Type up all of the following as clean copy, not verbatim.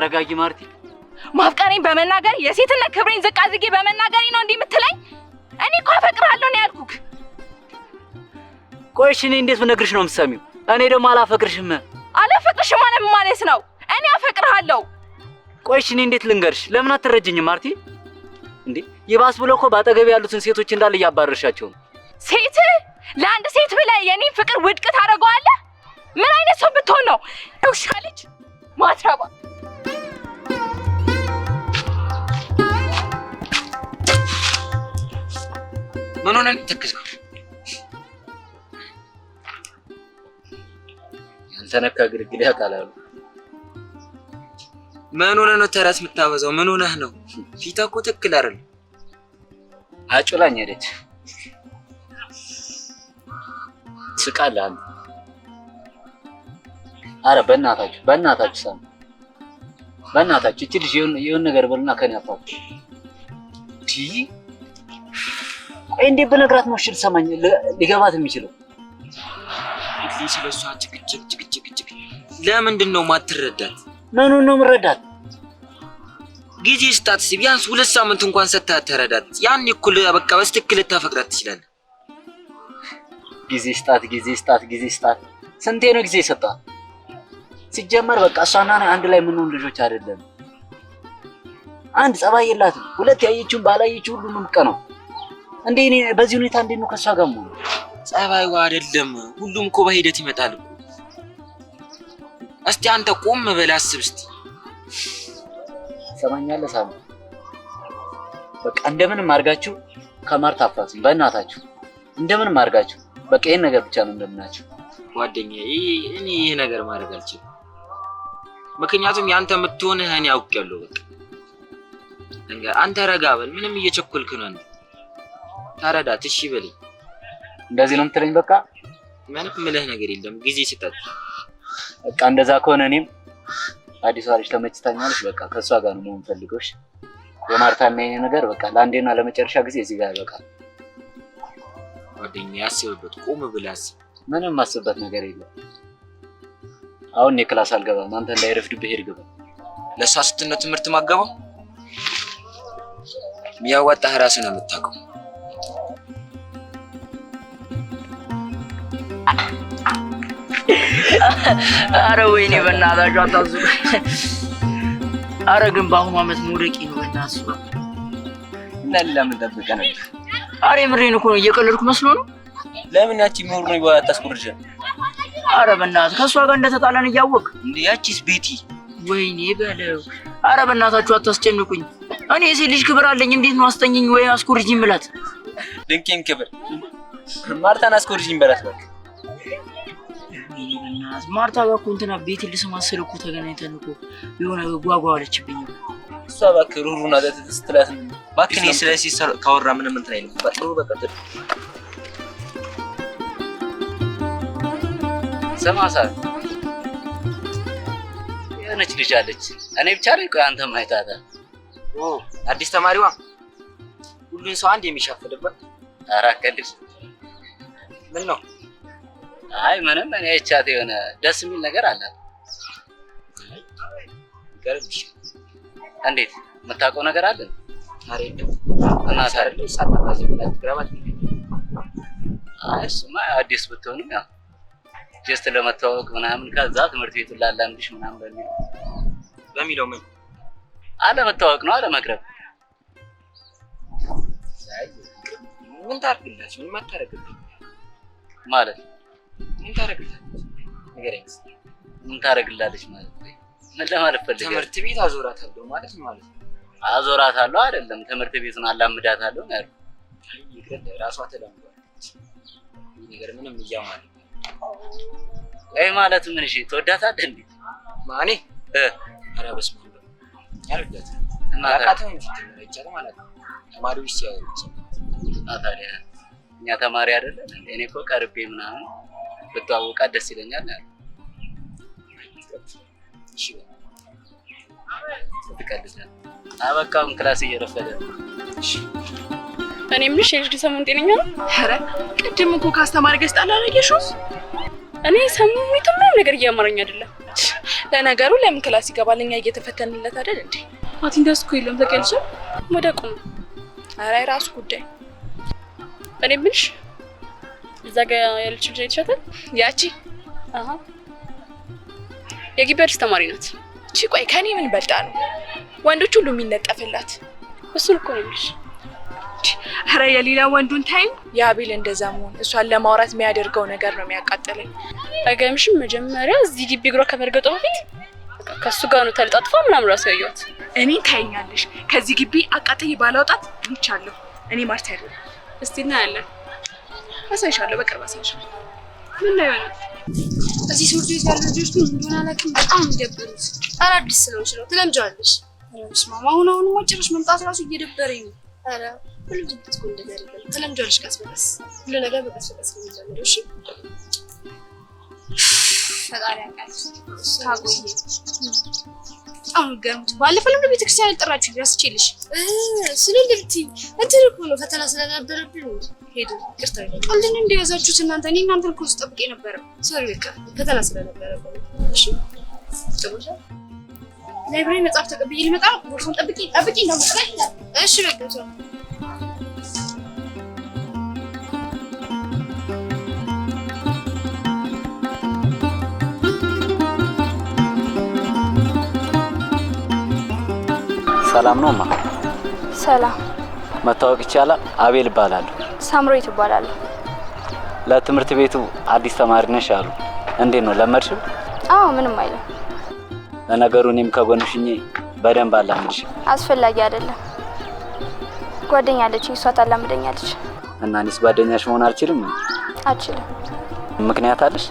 ተረጋጊ ማርቲ። ማፍቀሬን በመናገር የሴትነት ክብሬን ዝቅ አድርጌ በመናገሬ ነው እንዲህ የምትለኝ? እኔ እኮ አፈቅርሃለሁ ነው ያልኩክ። ቆይ እሺ እኔ እንዴት ብነግርሽ ነው የምትሰሚው? እኔ ደግሞ አላፈቅርሽም። አላፈቅርሽም ማለት ነው? እኔ አፈቅርሃለሁ። ቆይ እሺ እኔ እንዴት ልንገርሽ? ለምን አትረጅኝም ማርቲ? እንዴ ይባስ ብሎ እኮ ባጠገብ ያሉትን ሴቶች እንዳለ እያባረርሻቸው ነው። ሴት ለአንድ ሴት ብለህ የኔን ፍቅር ውድቅ ታደርገዋለህ? ምን አይነት ሰው ብትሆን ነው? ውሻ ልጅ ማትረባ። ምን ሆነ ተከዝኩ? ያልተነካ ግርግር ያቃላሉ። ምን ሆነ ነው ተራስ የምታበዛው? ምን ሆነህ ነው? ፊትህ እኮ ትክክል አይደል። አጩላኝ ሄደች። ስቃለህ አንተ። አረ በእናታችሁ ሰም በእናታችሁ እቺ ልጅ የሆነ ነገር በልና ከኔ አፋት ቲ ቆይ እንዴ በነግራት ነው እሺ ልሰማኝ ሊገባት የሚችለው? እንግዲህ ስለሷ ጭቅጭቅ ለምንድን ነው ማትረዳት? ምኑን ነው የምረዳት? ጊዜ ስጣት። ቢያንስ 2 ሳምንት እንኳን ሰጥተህ ተረዳት። ያን እኩል በቃ በስትክክል ታፈቅራት ትችላለህ። ጊዜ ስጣት። ስንቴ ነው ጊዜ ሰጣት? ሲጀመር በቃ እሷና አንድ ላይ ምንሆን ልጆች አይደለም። አንድ ጸባይ የላትም። 2 ያየችውን ባላየችው ሁሉ ነው የምትቀናው። እንዴ እኔ በዚህ ሁኔታ እንዴት ነው ከሷ ጋር ሙሉ? ጸባይዋ አይደለም ሁሉም እኮ በሂደት ይመጣል እኮ። እስቲ አንተ ቆም በል አስብ እስቲ። ሰማኛለህ ሳም በቃ እንደምንም አድርጋችሁ ከማርታ አፍራቱን በእናታችሁ እንደምንም አድርጋችሁ በቃ ይሄን ነገር ብቻ ነው እንደምናችሁ። ጓደኛዬ እኔ ይሄ ነገር ማድረግ አልችልም። ምክንያቱም ያንተ የምትሆንህ እኔ አውቄያለሁ። በቃ እንግዲህ አንተ ረጋ በል። ምንም እየቸኮልክ ነው አንተ። ታረዳት እሺ በለኝ። እንደዚህ ነው የምትለኝ? በቃ ምንም ምልህ ነገር የለም። ጊዜ ስጣት። በቃ እንደዛ ከሆነ እኔም አዲሷ ልጅ ተመችታኛለች። በቃ ከሷ ጋር ነው የምፈልገው። እሺ የማርታና የኔ ነገር በቃ ለአንዴና ለመጨረሻ ጊዜ እዚህ ጋር በቃ ጓደኛዬ አስብበት። ቆም ብለህ አስብ። ምንም ማስብበት ነገር የለም። አሁን እኔ ክላስ አልገባም። አንተ እንዳይረፍድብህ ሄድ ግባ። ለሷ ስትል ነው ትምህርት ማገባው? የሚያዋጣህ ራስህ ነው የምታውቀው። አረ ወይኔ በእናታችሁ አታዝሩ። አረ ግን በአሁኑ ዓመት መውደቂ ነው በእናትህ። ለምን ጠብቀህ ነበር? አረ የምሬን እኮ ነው። እየቀለድኩ መስሎ ነው? ለምን ያቺ ኖር ነው ይባል አታስቆርጀ? አረ በእናትህ ከሷ ጋር እንደተጣላን እያወቅ እንዴ? ያቺስ ቤቲ? ወይኔ በለው። አረ በእናታችሁ አታስጨንቁኝ። እኔ የሴት ልጅ ክብር አለኝ። እንዴት ነው አስተኝኝ ወይ አስቆርጂኝ ብላት? ድንቄም ክብር ማርታን አስቆርጂኝ በላት በቃ። ማርታ ጋር እኮ እንትና ቤት ልስማሰል እኮ ተገናኝተን እኮ የሆነ ጓጓ አለችብኝ። እሷ እባክህ ሩሩና ስትላት እባክህ እኔ ስለዚህ ካወራ ምንም እንትን አይልም። በጥሩ በቃ ሰማሳ የሆነች ልጅ አለች። እኔ ብቻ ነኝ ቆይ አንተ ማይታታ? አዲስ ተማሪዋ ሁሉን ሰው አንድ የሚሻፍልበት። ኧረ አትቀልድ። ምን ነው? አይ ምንም እኔ አይቻት የሆነ ደስ የሚል ነገር አላት። ገርምሽ እንዴት የምታውቀው ነገር አለ? ታሬ ነው እና ታሬ ሳታባዚ ብላት ግራባት። አይ እሱማ አዲስ ብትሆንም ያው ጀስት ለመተዋወቅ ምናምን ከዛ ትምህርት ቤቱን ላላምድሽ ምናምን በሚለው ምን አለመተዋወቅ ነው አለመቅረብ። ምን ታርግላችሁ? ምን ማታረግልኝ ማለት ምን ታረግላለች? ንገረኝ። ምን ታረግላለች ማለት ነው? ምን ለማለት ፈልገህ? ትምህርት ቤት አዞራታለሁ ማለት ነው። አዞራታለሁ አይደለም፣ ትምህርት ቤቱን አላምዳታለሁ ነው ያልኩት። አይ ይግረድ ራሷ ተላምዷለች። ይሄ ነገር ምንም እያማለ አይ ማለት ምን? እሺ ትወዳታለህ እንዴ? ማኔ ኧረ በስመ አብ ያልወዳት እና አቃተኝ ይችላል ማለት ነው። ተማሪዎች ሲያወሩ እና ታዲያ እኛ ተማሪ አይደለም እንዴ? እኔ እኮ ቀርቤ ምናምን ብትዋወቃት ደስ ይለኛል ነው ያልኩት። እሺ ትቀልዳለህ። አበቃውን ክላስ እየረፈደ ነው። እሺ እኔ ምንሽ ልጅ ሰሞኑን ጤነኛ ነው? ኧረ ቅድም እኮ ካስተማሪ ገዝታላ አላየሽውስ? እኔ ሰሞኑን ምንም ነገር እያማረኝ አይደለም። ለነገሩ ለምን ክላስ ይገባል? እኛ እየተፈተንለት አይደል እንዴ? አቴንዳንስ እኮ የለም ተቀልሽ ወደ ቁም። ኧረ የራሱ ጉዳይ። እኔ የምልሽ እዛ ጋር ያለችው ልጅ አይተሻታል? ያቺ አሃ የግቢ አዲስ ተማሪ ናት። እቺ ቆይ ከኔ ምን በልጣ ነው ወንዶች ሁሉ የሚነጠፍላት? እሱን እኮ ነው የምልሽ። ኧረ የሌላ ወንዱን ታዩ። የአቤል እንደዛ መሆን እሷን ለማውራት የሚያደርገው ነገር ነው የሚያቃጥለኝ። አይገርምሽም? መጀመሪያ እዚህ ግቢ እግሯ ከመርገጧ በፊት ከሱ ጋር ነው ተለጣጥፋ ምናምን ራሱ ያየኋት። እኔ ታይኛለሽ ከዚህ ግቢ አቃጥዬ ባላውጣት እንቻለሁ። እኔ ማርታ አይደለም። እስቲ እናያለን። አሳይሻለሁ፣ በቅርብ አሳይሻለሁ። ምን ነው ያለው? እዚህ ትምህርት ቤት ያሉ ልጆች ግን እንደሆነ አላውቅም፣ በጣም የሚደብሩት። ኧረ አዲስ ስለሆንሽ ነው፣ ትለምጃለሽ። ኧረ በስመ አብ፣ አሁን ጭራሽ መምጣት ራሱ እየደበረኝ ነው። ኧረ ሁሉ ትምህርት እኮ እንደዚህ አይደለም፣ ትለምጃለሽ ቀስ በቀስ። ሁሉ ነገር በቀስ በቀስ ነው የሚለምደው። እሺ ፈጣሪ ያውቃል። ታጎይ አሁን ገርሙት። ባለፈው ለምን ቤተክርስቲያን ያልጠራችሁ ያስችልሽ ስለልብቲ እንትን እኮ ነው ፈተና ስለነበረብኝ ሄዱ። ይቅርታ ቀልድን እንደያዛችሁት እናንተ። እኔ እናንተን እኮ ስጠብቅ ነበር። ሶሪ በቃ ፈተና ስለነበረብኝ። እሺ ጥሩሻ ላይብራሪ መጽሐፍ ተቀብዬ ልመጣ። ቦርሳውን ጠብቂ እንዳትመጣ። እሺ በቃ ተው። ሰላም ነው ማ? ሰላም። መታወቅ ይቻላል? አቤል እባላለሁ። ሳምሮይ ትባላለህ? ለትምህርት ቤቱ አዲስ ተማሪ ነሽ አሉ። እንዴት ነው ለመድሽው? አዎ ምንም አይልም። ለነገሩ እኔም ከጎንሽ ሆኜ በደንብ አላምድሽ። አስፈላጊ አይደለም። ጓደኛ አለችኝ፣ እሷ ታላምደኛለች። እና እኔስ ጓደኛሽ መሆን አልችልም? አልችልም። ምክንያት አለሽ?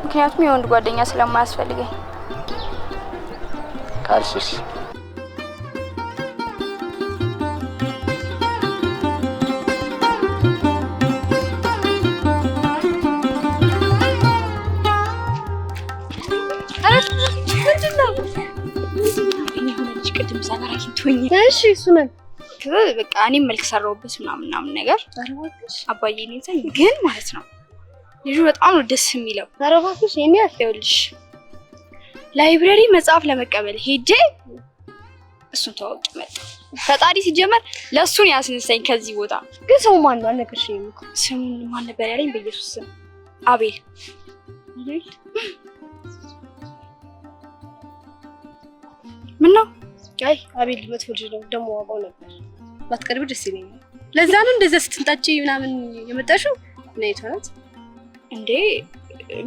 ምክንያቱም የወንድ ጓደኛ ስለማያስፈልገኝ። ካልሽሽ እሺ እሱ ምን በቃ እኔም መልክ ሰራሁበት ምናምን ነገር አባዬ ነኝ ግን ማለት ነው ልጁ በጣም ነው ደስ የሚለው። ኧረ እባክሽ የኔ ያፈውልሽ ላይብረሪ መጽሐፍ ለመቀበል ሄጄ እሱን ተዋውቅ መጣ። ፈጣሪ ሲጀመር ለሱን ያስነሳኝ ከዚህ ቦታ። ግን ሰው ማን ነው አልነገርሽኝም እኮ። ስሙን ማን ነበር ያለኝ? በኢየሱስ ስም አቤል። ምን ነው? አይ አቤል መጥፎ ልጅ ነው። ደግሞ ዋጋው ነበር ባትቀርብ ደስ ይለኛል። ለዛ ነው እንደዛ ስትንጣጪ ምናምን የመጣሽው። እና የቷናት እንዴ?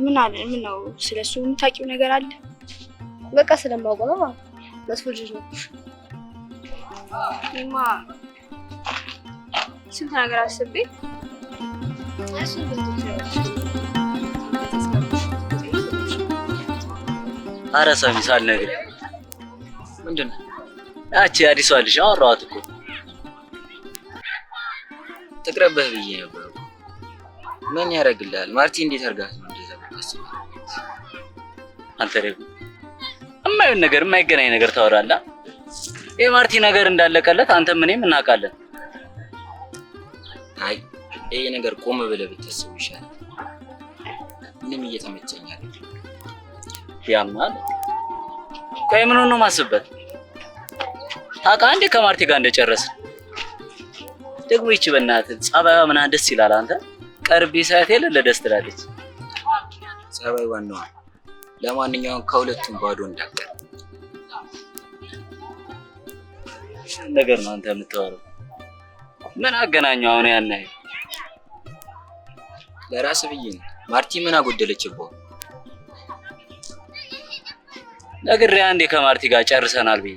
ምን አለ? ምን ነው ስለሱ የምታውቂው ነገር አለ? በቃ ስለማውቀው ነው። መጥፎ ልጅ ነው። እማ ስንት ነገር አስቤ ኧረ ሰሚ ሳልነግርህ ምንድን ነው ያቺ አዲሷ ልጅ አወራኋት እኮ ትቅረብህ ብዬ ነበር። ምን ያደርግልሃል? ማርቲ እንዴት አድርጋት ነው እንደዛ የምታስበው? አንተ ደግሞ የማይሆን ነገር የማይገናኝ ነገር ታወራለህ። የማርቲ ነገር እንዳለቀለት አንተም እኔም እናውቃለን። አይ ይሄ ነገር ቆም ብለህ ብታስበው ይሻላል። ምንም እየተመቸኝ አይደል። ያማል ቆይ ምን ነው ማስበት ታውቃ እንዴ ከማርቲ ጋር እንደጨረስን ደግሞ ይቺ በእናትህ ጸባይዋ ምናምን ደስ ይላል። አንተ ቀርቤ ሳይት የሌለ ደስ ትላለች። ጸባይ ዋናው። ለማንኛውም ከሁለቱም ባዶ እንዳቀር ነገር ነው አንተ የምታወራው። ምን አገናኘው አሁን? ያን ያህል ለራስህ ብዬ ነው። ማርቲ ምን አጎደለችብህ? ነግሬህ አንዴ ከማርቲ ጋር ጨርሰናል ብዬ።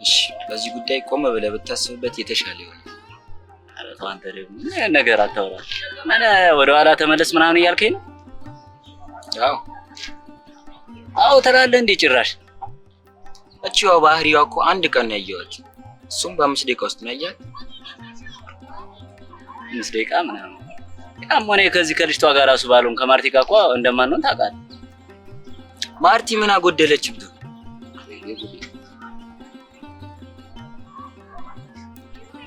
እሺ በዚህ ጉዳይ ቆም ብለህ ብታስብበት የተሻለ ይሆናል። ኧረ ተው አንተ ደግሞ ነገር አታውራ። ምን ወደ ኋላ ተመለስ ምናምን እያልከኝ ነው? አዎ ትላለህ እንዴ ጭራሽ። እቺዋ ባህሪዋ እኮ አንድ ቀን ነው ያየኋት። እሱም በ5 ደቂቃ ውስጥ ነው ያያት። 5 ደቂቃ ምናምን ያም ሆነ ከዚህ ከልጅቷ ጋር ራሱ ባሉን ከማርቲ ጋር እኮ እንደማንሆን ታውቃለህ። ማርቲ ምን አጎደለችብህ?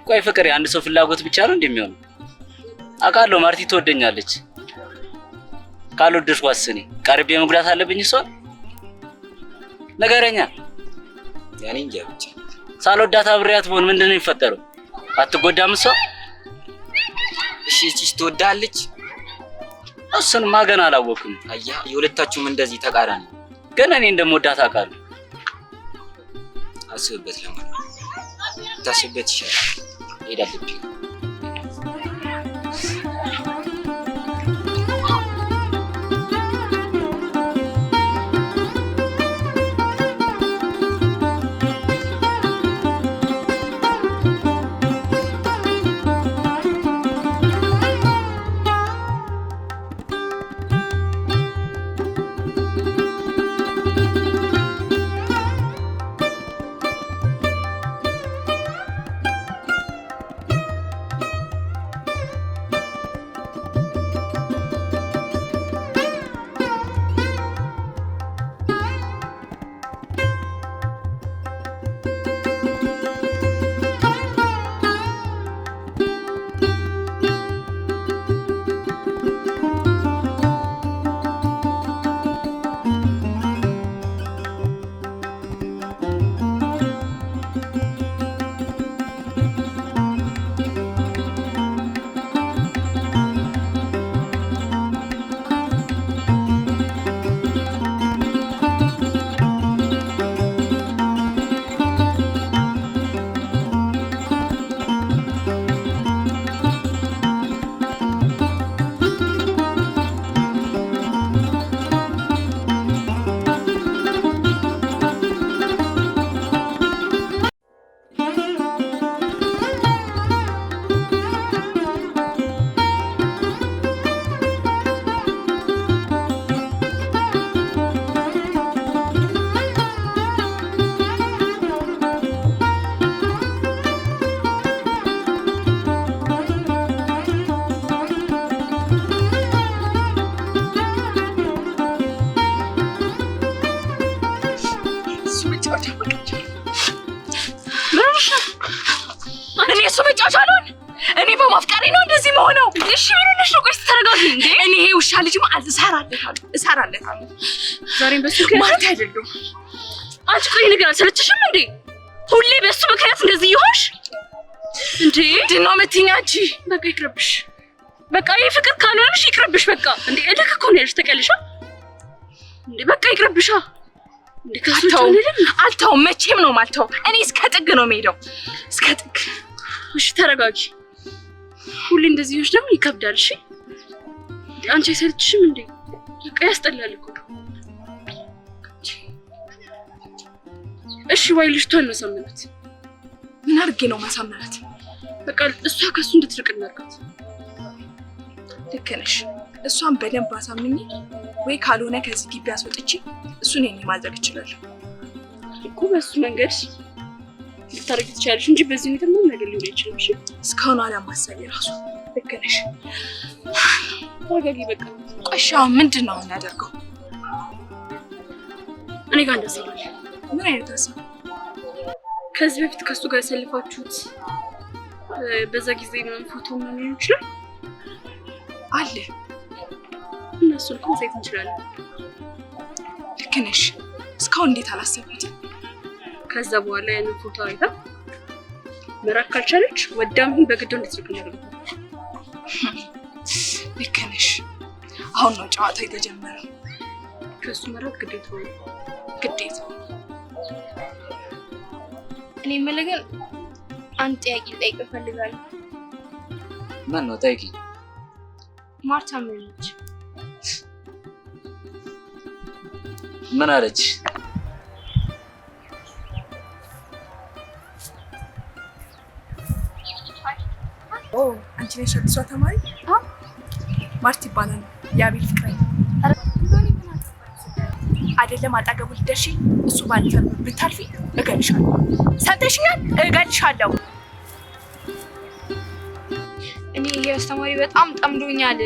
ቆይ ፍቅር የአንድ ሰው ፍላጎት ብቻ ነው እንደሚሆነው? አውቃለሁ ማርቲ ትወደኛለች። ካልወደድኳት እኔ ቀርቤ መጉዳት አለብኝ እሷን? ንገረኛ። ያኔ እንጃ ብቻ ሳልወዳት አብሬያት ብሆን ምንድን ነው የሚፈጠረው? አትጎዳም እሷ? እሺ እቺስ ትወዳለች? እሱንማ ገና አላወኩም። አያ የሁለታችሁም እንደዚህ ተቃራኒ። ግን እኔ እንደምወዳት አውቃለሁ። አስብበት። ለማንኛውም ታስብበት ይሻላል። ሄዳለች። እኔ በማፍቀሬ ነው እንደዚህ መሆነው። እሺ ምን ነሽ? ቆይ ተረጋጊ እንዴ። እኔ ይሄ ውሻ ልጅ ማለት እሰራለታለሁ። ዛሬም በሱ ማለት አይደለም። አንቺ ቆይ ነገር አልሰለችሽም እንዴ? ሁሌ በሱ ምክንያት እንደዚህ ይሆንሽ እንዴ? ድኖ መተኛ አንቺ በቃ ይቅርብሽ። በቃ ይሄ ፍቅር ካልሆነሽ ይቅርብሽ። በቃ እንዴ እልክ እኮ ነው ያልሽ ተቀልሻ እንዴ? በቃ ይቅርብሻ እንዴ። አልተውም፣ መቼም ነው ማልተው። እኔ እስከ ጥግ ነው የምሄደው፣ እስከ ጥግ። እሺ ተረጋጊ። ሁሌ እንደዚህ ይሆንሽ ደግሞ ይከብዳል። እሺ አንቺ አይሰልችሽም እንዴ? በቃ ያስጠላል እኮ። እሺ ወይ ልጅቷን ማሳመናት? ምን አድርጌ ነው ማሳመናት? በቃ እሷ ከሱ እንድትርቅ እናድርጋት። ልክ ነሽ። እሷን በደንብ አሳምኜ ወይ ካልሆነ ከዚህ ግቢ አስወጥቼ እሱን የኔ ማድረግ እችላለሁ እኮ። በሱ መንገድ ልታረጊ ትችያለሽ እንጂ በዚህ ሁኔታ ምንም ነገር ሊሆን አይችልም። እሺ እስካሁን አለማሰብ የራሱ ልክ ነሽ። ተረጋጊ በቃ። ቆይ አሁን ምንድን ነው የምናደርገው? እኔ ጋር እንደዚህ ነው። ምን አይነት ሀሳብ? ከዚህ በፊት ከሱ ጋር ያሳልፋችሁት በዛ ጊዜ ምናምን ፎቶ ምናምን ሊሆን ይችላል አለ እና እሱን እኮ ማሳየት እንችላለን። ልክ ነሽ። እስካሁን እንዴት አላሰብኩትም? ከዛ በኋላ ያንን ፎቶ አይታ መራቅ ካልቻለች ወዳም በግድ እንድትርቅ እናደርጋለን። ልክ ነሽ። አሁን ነው ጨዋታ የተጀመረው። ከሱ መራቅ ግዴታ ነው፣ ግዴታ። እኔ የምልህ ግን አንድ ጥያቄ ልጠይቅ እፈልጋለሁ። ምን ነው? ጠይቂ። ማርታ ምን ነች? ምን አለች? ኦ አንቺ ነሽ አዲሷ ተማሪ? አዎ ማርቲ ይባላል። የአቤል ፍቅረኛ አይደለም። አጠገቡ ልደርሺ እሱ ባልፈር ብታልፊ እገልሻለሁ። ሰምተሽኛል? እገልሻለሁ። እኔ ይሄ አስተማሪ በጣም ጠምዶኛል።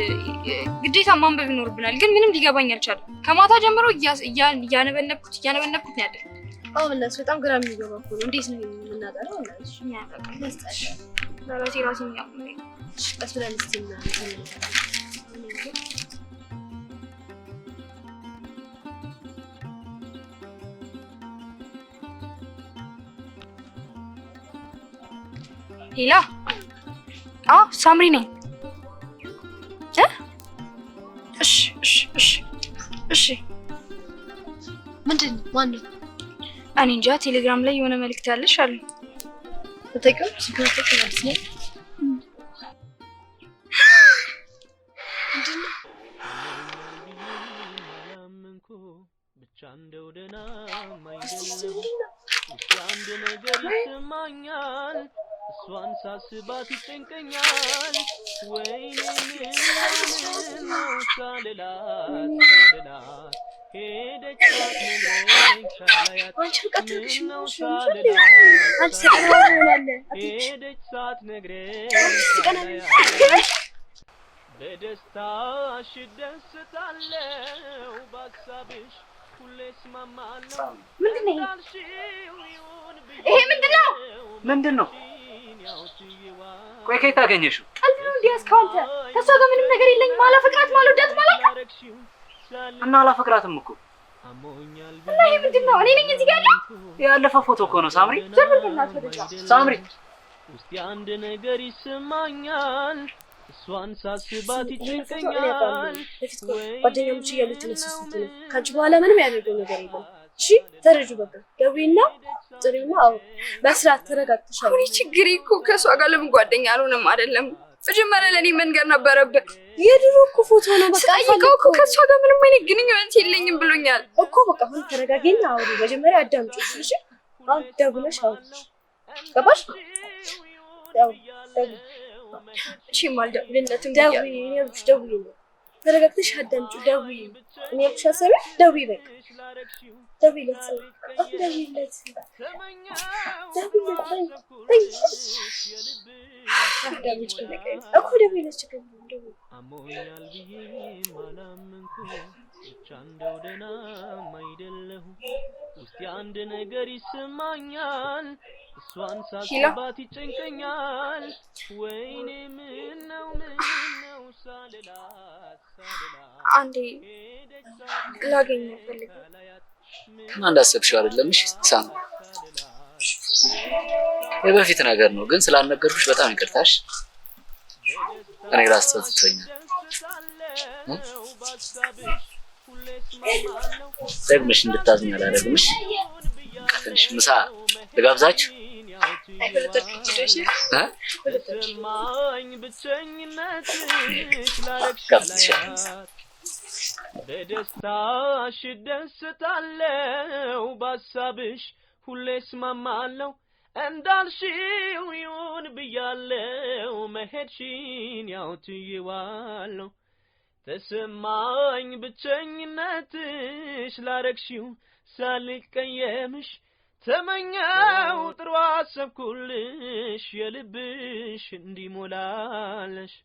ግዴታ ማንበብ ይኖርብናል፣ ግን ምንም ሊገባኝ አልቻለም። ከማታ ጀምሮ እያነበነብኩት ነው ያለው። አዎ እናስ በጣም ግራ የሚገባ እኮ ነው። እንዴት ነው የምናጠራው? እናስ ያለቀ ለራሴ ያመኛል። ቀስ ብለን እስቲ ሄላ አዎ ሳምሪ ነኝ እሺ ምንድን ነው ማነው እኔ እንጃ ቴሌግራም ላይ የሆነ መልእክት ያለሽ አሉ ተጠቀም ሲከፈት ማለት ነው ብቻ እንደው ደህና ማይደለም አንድ ነገር ይሰማኛል እሷን ሳስባት ይጨንቀኛል ወይኔ ምን ሳልላት ሄደች ሳትነግረኝ ሳላያት ምነው ሳልላት ሄደች ሳትነግረኝ ሳላያት በደስታሽ እደሰታለሁ በሀሳብሽ ሁሌ እስማማለሁ ምንድነው ይሄ ምንድነው ቆይ ከየት አገኘሽው ቀልድ ነው እንዴ እስካንተ ከሷ ጋር ምንም ነገር የለኝም አላፈቅራት ማልወዳት ማለት እና አላፈቅራትም እኮ እና ይሄ ምንድነው እኔ ነኝ እዚህ ጋር ያለፈ ፎቶ እኮ ነው ሳምሪ ሳምሪ ውስጥ አንድ ነገር ይሰማኛል እሷን ሳስባት ይጨንቀኛል ጓደኛሞች እያሉ ተነሳሱት ነው ካንቺ በኋላ ምንም ያደርገው ነገር የለም እሺ ተረጁ በቃ ገቢና ጥሪውና አው በስርዓት ተረጋግተሻል እኔ ችግሬ እኮ ከሷ ጋር ለምን ጓደኛ አልሆነም አይደለም መጀመሪያ ለኔ መንገር ነበረብህ የድሮ እኮ ፎቶ ነው በቃ ጠይቀው እኮ ከሷ ጋር ምንም አይነት ግንኙነት የለኝም ብሎኛል እኮ በቃ አሁን ተረጋጊና አውሪ መጀመሪያ አዳምጪ እሺ አሁን ደውለሽ አውሪ ገባሽ ያው እሺ ማልደውልለትም ደውይ እኔ ብቻ ደውይ ተረጋግተሽ አዳምጪ ደውይ እኔ ብቻ ሰበ ደውይ በቃ ደውይለት ደውይለት እኮ ደውይለት ችግር ደውይ አሞኛል ብዬ ማላመንኩ ብቻ እንደው ደህና ማይደለሁ ውስጥ አንድ ነገር ይሰማኛል እሷን ሳስባት ይጨንቀኛል ወይኔ ምነው ሳልላት አንዴ ላገኝ ፈልግ እና እንዳሰብሽው አይደለም እሺ ሳም የበፊት ነገር ነው ግን ስላልነገርኩሽ በጣም ይቅርታሽ እኔ ራስ ተጽፈኛል ደግመሽ እንድታዝኝ አላደርግምሽ ትንሽ ምሳ ልጋብዛችሁ በደስታሽ እደሰታለሁ በሀሳብሽ ሁሌ እስማማለሁ እንዳልሽው ይሁን ብያለሁ መሄድሽን ያው ትይዋለሁ ተሰማኝ ብቸኝነትሽ ላረግሽው ሳልቀየምሽ ተመኛው ጥሩ አሰብኩልሽ የልብሽ እንዲሞላለሽ